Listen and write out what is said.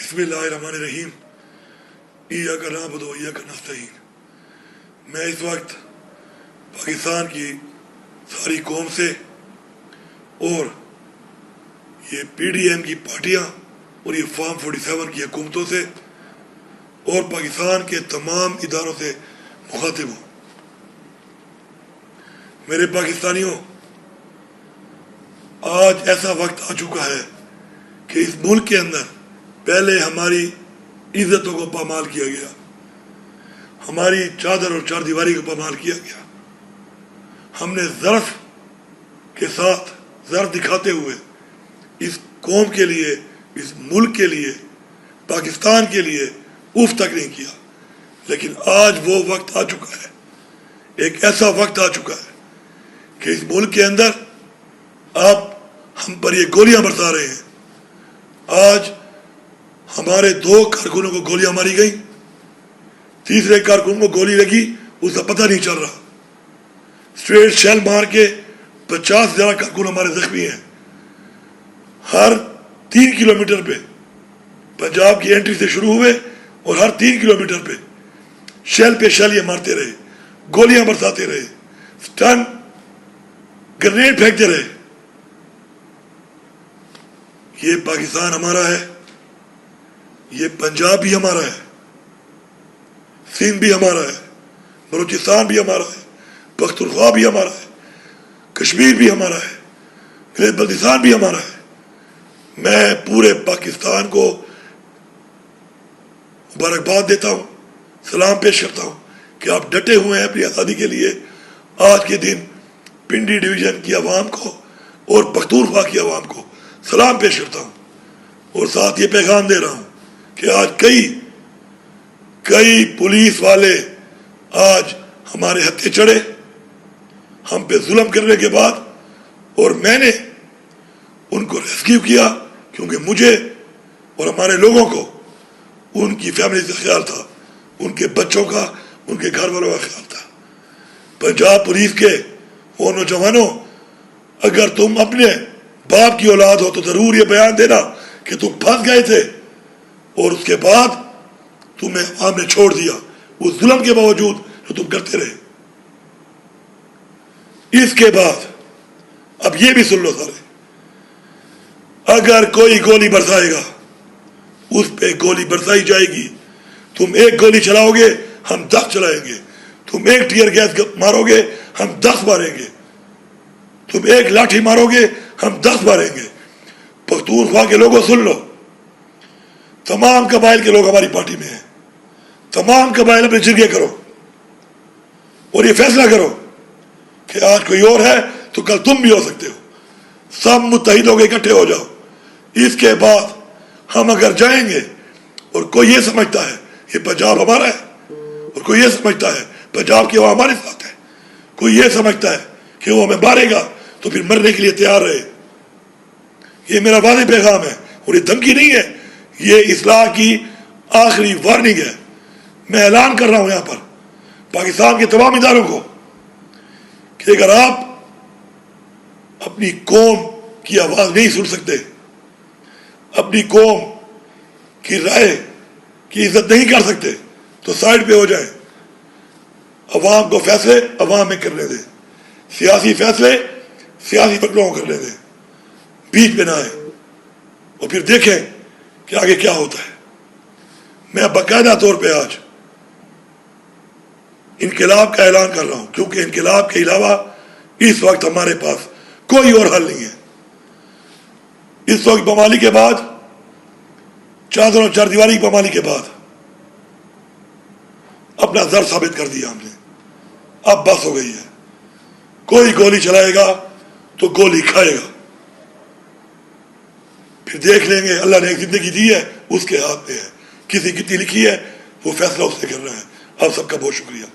بسم اللہ الرحمن الرحیم ایاک نعبد و ایاک نستعین۔ میں اس وقت پاکستان کی ساری قوم سے اور یہ پی ڈی ایم کی پارٹیاں اور یہ فارم 47 کی حکومتوں سے اور پاکستان کے تمام اداروں سے مخاطب ہوں۔ میرے پاکستانیوں، آج ایسا وقت آ چکا ہے کہ اس ملک کے اندر پہلے ہماری عزتوں کو پامال کیا گیا، ہماری چادر اور چار دیواری کو پامال کیا گیا۔ ہم نے ظرف کے ساتھ ظرف دکھاتے ہوئے اس قوم کے لیے، اس ملک کے لیے، پاکستان کے لیے اف تک نہیں کیا۔ لیکن آج وہ وقت آ چکا ہے، ایک ایسا وقت آ چکا ہے کہ اس ملک کے اندر آپ ہم پر یہ گولیاں برسا رہے ہیں۔ آج ہمارے 2 کارکنوں کو گولیاں ماری گئیں، تیسرے کارکن کو گولی لگی، اس کا پتہ نہیں چل رہا۔ اسٹریٹ شیل مار کے 50 سے زیادہ کارکن ہمارے زخمی ہیں۔ ہر 3 کلومیٹر پہ پنجاب کی انٹری سے شروع ہوئے اور ہر 3 کلومیٹر پہ شیل یہ مارتے رہے، گولیاں برساتے رہے، سٹن گرنیڈ پھینکتے رہے۔ یہ پاکستان ہمارا ہے، یہ پنجاب بھی ہمارا ہے، سندھ بھی ہمارا ہے، بلوچستان بھی ہمارا ہے، پختونخوا بھی ہمارا ہے، کشمیر بھی ہمارا ہے، بلتستان بھی ہمارا ہے۔ میں پورے پاکستان کو مبارکباد دیتا ہوں، سلام پیش کرتا ہوں کہ آپ ڈٹے ہوئے ہیں اپنی آزادی کے لیے۔ آج کے دن پنڈی ڈویژن کی عوام کو اور پختونخوا کی عوام کو سلام پیش کرتا ہوں، اور ساتھ یہ پیغام دے رہا ہوں کہ آج کئی پولیس والے آج ہمارے ہتھے چڑھے ہم پہ ظلم کرنے کے بعد، اور میں نے ان کو ریسکیو کیا کیونکہ مجھے اور ہمارے لوگوں کو ان کی فیملی سے خیال تھا، ان کے بچوں کا، ان کے گھر والوں کا خیال تھا۔ پنجاب پولیس کے وہ نوجوانوں، اگر تم اپنے باپ کی اولاد ہو تو ضرور یہ بیان دینا کہ تم پھنس گئے تھے اور اس کے بعد تمہیں عوام نے چھوڑ دیا، اس ظلم کے باوجود جو تم کرتے رہے۔ اس کے بعد اب یہ بھی سن لو سارے، اگر کوئی گولی برسائے گا اس پہ گولی برسائی جائے گی۔ تم 1 گولی چلاؤ گے، ہم 10 چلائیں گے۔ تم 1 ٹیئر گیس مارو گے، ہم 10 ماریں گے۔ تم 1 لاٹھی مارو گے، ہم 10 ماریں گے۔ پختونخوا کے لوگوں سن لو، تمام قبائل کے لوگ ہماری پارٹی میں ہیں۔ تمام قبائل اپنے جرگے کرو اور یہ فیصلہ کرو کہ آج کوئی اور ہے تو کل تم بھی ہو سکتے ہو۔ سب متحد ہو کے اکٹھے ہو جاؤ۔ اس کے بعد ہم اگر جائیں گے اور کوئی یہ سمجھتا ہے یہ پنجاب ہمارا ہے، اور کوئی یہ سمجھتا ہے پنجاب کی وہ ہمارے ساتھ ہے، کوئی یہ سمجھتا ہے کہ وہ ہمیں مارے گا تو پھر مرنے کے لیے تیار رہے۔ یہ میرا واضح پیغام ہے اور یہ دھمکی نہیں ہے، یہ اصلاح کی آخری وارننگ ہے۔ میں اعلان کر رہا ہوں یہاں پر پاکستان کے تمام اداروں کو کہ اگر آپ اپنی قوم کی آواز نہیں سن سکتے، اپنی قوم کی رائے کی عزت نہیں کر سکتے تو سائڈ پہ ہو جائیں۔ عوام کو فیصلے عوام میں کرنے دیں، سیاسی فیصلے سیاسی لوگوں کو کرنے دیں، بیچ میں نہ آئے، اور پھر دیکھیں کہ آگے کیا ہوتا ہے۔ میں باقاعدہ طور پہ آج انقلاب کا اعلان کر رہا ہوں، کیونکہ انقلاب کے علاوہ اس وقت ہمارے پاس کوئی اور حل نہیں ہے۔ اس وقت بمالی کے بعد، چادر اور چار دیواری کی بمالی کے بعد اپنا زر ثابت کر دیا ہم نے۔ اب بس ہو گئی ہے، کوئی گولی چلائے گا تو گولی کھائے گا۔ پھر دیکھ لیں گے، اللہ نے ایک زندگی دی ہے اس کے ہاتھ میں ہے، کسی کتنی لکھی ہے وہ فیصلہ اس سے کر رہا ہے۔ آپ سب کا بہت شکریہ۔